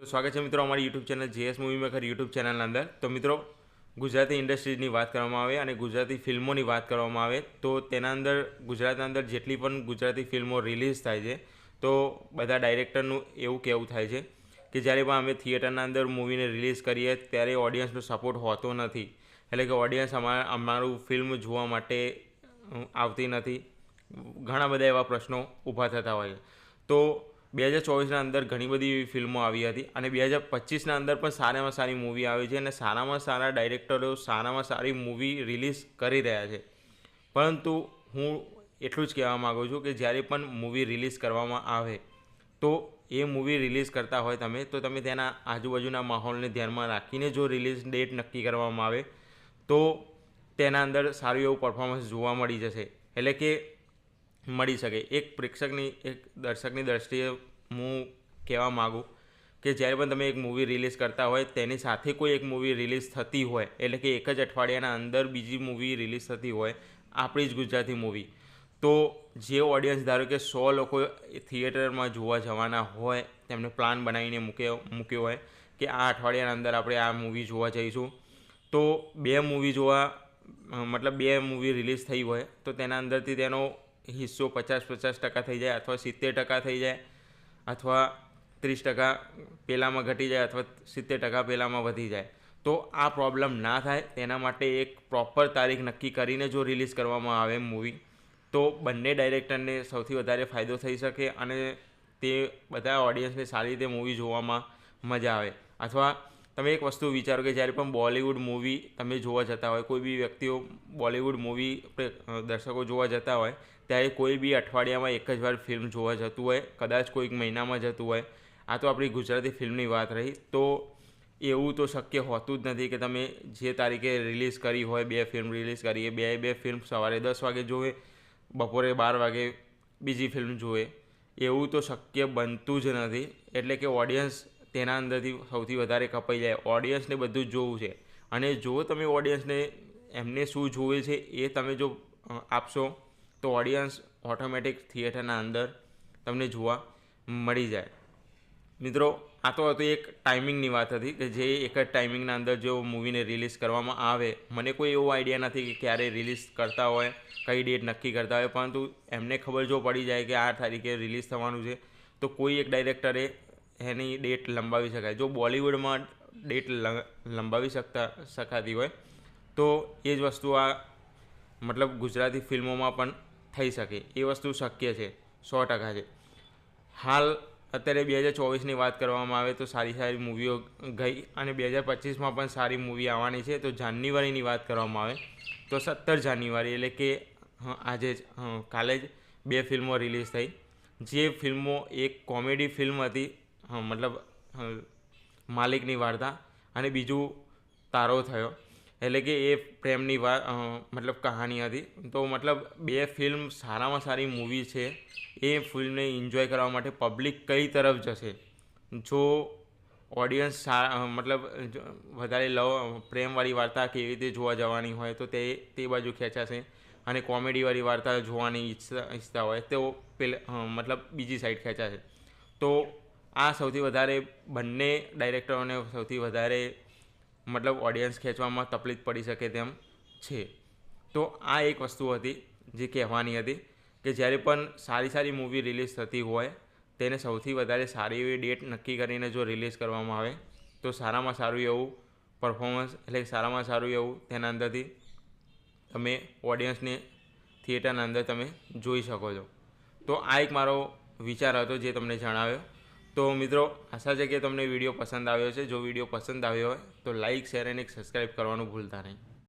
સ્વાગત છે મિત્રો અમારી YouTube channel JS movie maker YouTube ચેનલના અંદર। તો મિત્રો ગુજરાતી ઇન્ડસ્ટ્રીની વાત કરવામાં આવે અને ગુજરાતી ફિલ્મોની વાત કરવામાં આવે તો તેના અંદર ગુજરાતના અંદર જેટલી પણ ગુજરાતી ફિલ્મો રિલીઝ થાય છે તો બધા ડાયરેક્ટરનું એવું કહેવું થાય છે કે જ્યારે પણ અમે થિયેટરના અંદર મૂવીને રિલીઝ કરીએ ત્યારે ઓડિયન્સનો સપોર્ટ હોતો નથી, એટલે કે ઓડિયન્સ અમારું ફિલ્મ જોવા માટે આવતી નથી। ઘણા બધા એવા પ્રશ્નો ઊભા થતા હોય છે। તો 2024ના અંદર ઘણી બધી એવી ફિલ્મો આવી હતી અને 2025ના અંદર પણ સારામાં સારી મૂવી આવી છે અને સારામાં સારા ડાયરેક્ટરો સારામાં સારી મૂવી રિલીઝ કરી રહ્યા છે। પરંતુ હું એટલું જ કહેવા માગું છું કે જ્યારે પણ મૂવી રિલીઝ કરવામાં આવે તો એ મૂવી રિલીઝ કરતા હોય તો તમે તેના આજુબાજુના માહોલને ધ્યાનમાં રાખીને જો રિલીઝ ડેટ નક્કી કરવામાં આવે તો તેના અંદર સારું એવું પરફોર્મન્સ જોવા મળી જશે, એટલે કે મળી શકે। એક દર્શકની દ્રષ્ટિએ હું કહેવા માગું કે જ્યારે પણ તમે એક મૂવી રિલીઝ કરતા હોય તેની સાથે કોઈ એક મૂવી રિલીઝ થતી હોય, એટલે કે એક જ અઠવાડિયાના અંદર બીજી મૂવી રિલીઝ થતી હોય આપણી જ ગુજરાતી મૂવી, તો જે ઓડિયન્સ ધારો કે 100 લોકો થિયેટરમાં જોવા જવાના હોય તેમને પ્લાન બનાવીને મૂક્યો હોય કે આ અઠવાડિયાના અંદર આપણે આ મૂવી જોવા જઈશું, તો બે મૂવી રિલીઝ થઈ હોય તો તેના અંદરથી તેનો હિસ્સો 50% થઈ જાય અથવા 70% થઈ જાય અથવા 30% પેલામાં ઘટી જાય અથવા 70% પેલામાં વધી જાય। તો આ પ્રોબ્લેમ ના થાય તેના માટે એક પ્રોપર તારીખ નક્કી કરીને જો રિલીઝ કરવામાં આવે મૂવી તો બંને ડાયરેક્ટરને સૌથી વધારે ફાયદો થઈ શકે અને તે બધા ઓડિયન્સને સારી રીતે મૂવી જોવામાં મજા આવે। અથવા તમે એક વસ્તુ વિચારો કે જ્યારે પણ બોલિવૂડ મૂવી તમે જોવા જતા હોય, કોઈ બી વ્યક્તિઓ બોલિવૂડ મૂવી દર્શકો જોવા જતા હોય ત્યારે કોઈ બી અઠવાડિયામાં એક જ વાર ફિલ્મ જોવા જતું હોય, કદાચ કોઈક મહિનામાં જતું હોય। આ તો આપણી ગુજરાતી ફિલ્મની વાત રહી। તો એવું તો શક્ય હોતું જ નથી કે તમે જે તારીખે રિલીઝ કરી હોય, બે ફિલ્મ રિલીઝ કરી બે ફિલ્મ સવારે 10 વાગે જોવે, બપોરે 12 વાગે બીજી ફિલ્મ જોવે, એવું તો શક્ય બનતું જ નથી। એટલે કે ઓડિયન્સ તેના અંદરથી સૌથી વધારે કપાઈ જાય। ઓડિયન્સને બધું જ જોવું છે અને જો તમે ઓડિયન્સને એમને શું જોવે છે એ તમે જો આપશો તો ઓડિયન્સ ઓટોમેટિક થિયેટરના અંદર તમને જોવા મળી જાય। મિત્રો આ તો હતી એક ટાઈમિંગની વાત હતી કે જે એક જ ટાઈમિંગના અંદર જો મૂવીને રિલીઝ કરવામાં આવે, મને કોઈ એવો આઈડિયા નથી કે ક્યારે રિલીઝ કરતા હોય, કઈ ડેટ નક્કી કરતા હોય, પરંતુ એમને ખબર જો પડી જાય કે આ તારીખે રિલીઝ થવાનું છે તો કોઈ એક ડાયરેક્ટરે એની ડેટ લંબાવી શકાય। જો બોલિવૂડમાં ડેટ લંબાવી શકાતી હોય તો એ જ વસ્તુ મતલબ ગુજરાતી ફિલ્મોમાં પણ થઈ શકે, એ વસ્તુ શક્ય છે, 100% છે। હાલ અત્યારે 2024ની વાત કરવામાં આવે તો સારી સારી મૂવીઓ ગઈ અને 2025માં પણ સારી મૂવી આવવાની છે। તો જાન્યુઆરીની વાત કરવામાં આવે તો 17 જાન્યુઆરી એટલે કે કાલે જ બે ફિલ્મો રિલીઝ થઈ। જે ફિલ્મો એક કોમેડી ફિલ્મ હતી, મતલબ માલિકની વાર્તા, અને બીજું તારો થયો, એટલે કે એ પ્રેમની મતલબ કહાની હતી। તો મતલબ બે ફિલ્મ સારામાં સારી મૂવી છે। એ ફિલ્મને એન્જોય કરવા માટે પબ્લિક કઈ તરફ જશે? જો ઓડિયન્સ મતલબ વધારે પ્રેમવાળી વાર્તા કેવી રીતે જોવા જવાની હોય તો તે બાજુ ખેંચાશે અને કોમેડીવાળી વાર્તા જોવાની ઈચ્છતા હોય તો મતલબ બીજી સાઈડ ખેંચાશે। તો આ સૌથી વધારે બંને ડાયરેક્ટરોને સૌથી વધારે મતલબ ઓડિયન્સ ખેંચવામાં તકલીફ પડી શકે તેમ છે। તો આ એક વસ્તુ હતી જે કહેવાની હતી કે જ્યારે પણ સારી સારી મૂવી રિલીઝ થતી હોય તેને સૌથી વધારે સારી એવી ડેટ નક્કી કરીને જો રિલીઝ કરવામાં આવે તો સારામાં સારું એવું પરફોર્મન્સ, એટલે સારામાં સારું એવું તેના અંદરથી તમે ઓડિયન્સને થિયેટરના અંદર તમે જોઈ શકો છો। તો આ એક મારો વિચાર હતો જે તમને જણાવ્યો। તો મિત્રો આશા છે કે તમને વિડીયો પસંદ આવ્યો છે। જો વિડીયો પસંદ આવ્યો હોય તો લાઇક, શેર અને સબસ્ક્રાઈબ કરવાનું ભૂલતા નહીં।